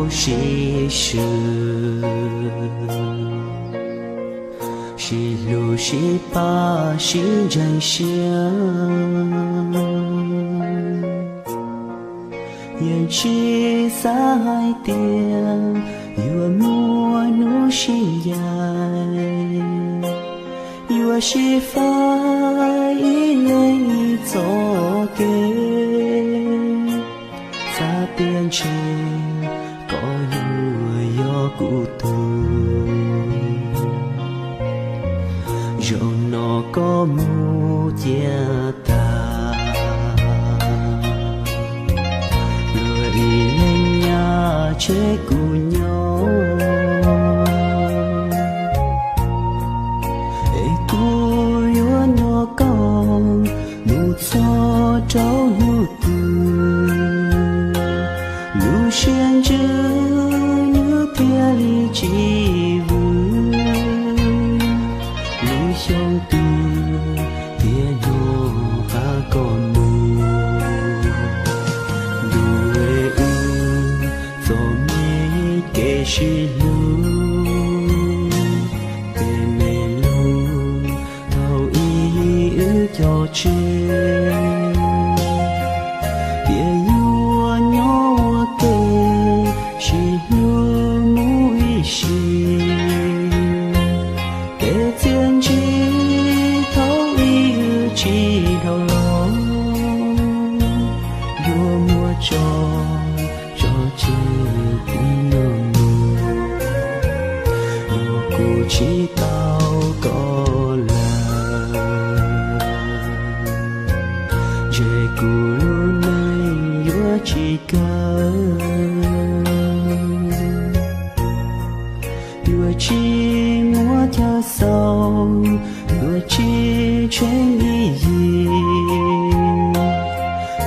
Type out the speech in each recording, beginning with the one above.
是事，是路是把是人生，也是在点有莫努心眼，有是发一类走给。变成có有孤独，rồi nó có mu chia ta, lùi lên nhà chế cùng nhau, cô yêu nó con mu cho cháu mu tu. Lu xuyên chữ như bia ly chỉ vui, lu xong từ bia nô và con mù, đuôi gió mê kể sự lu, bề mê lu thâu ý ước cho chơi. Chỉ tao có là trời cũ này vừa chỉ cần vừa chỉ ngó theo sau vừa chỉ chuyện gì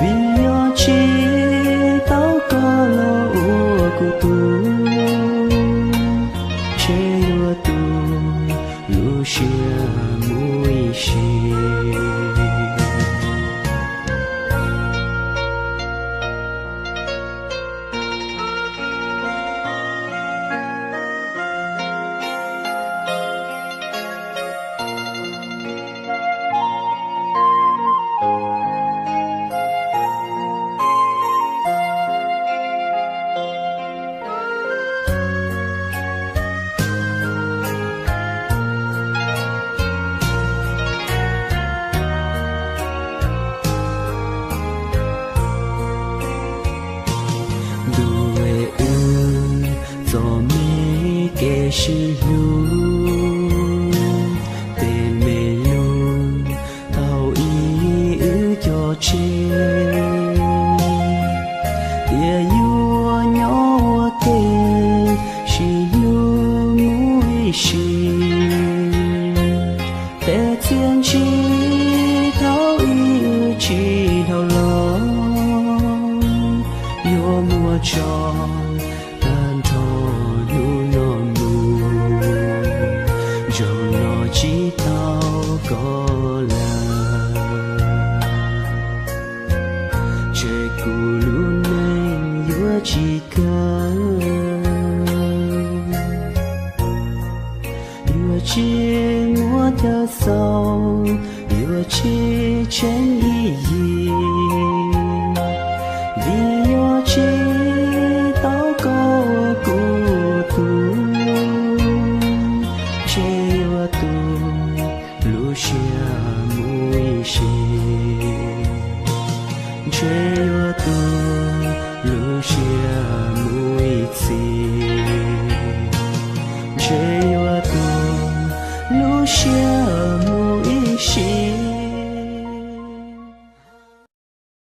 vì yo chỉ tao có lo của tôi chơi tu lu xia mui xì. Kể sự lu bề mê luôn tao ý ước cho chơi địa yêu nhỏ kề sự lu mũi xì để thiên chi tao ý chỉ đau lòng yêu mùa tròn tan thôi rồi nó chỉ tao có là trời cũ luôn này vừa chỉ cần vừa chỉ ngó theo sau vừa chỉ chuyện gì vì yo chỉ tao có của tu lu xia mui xì chơi tu lu xia mui xì chơi tu lu xia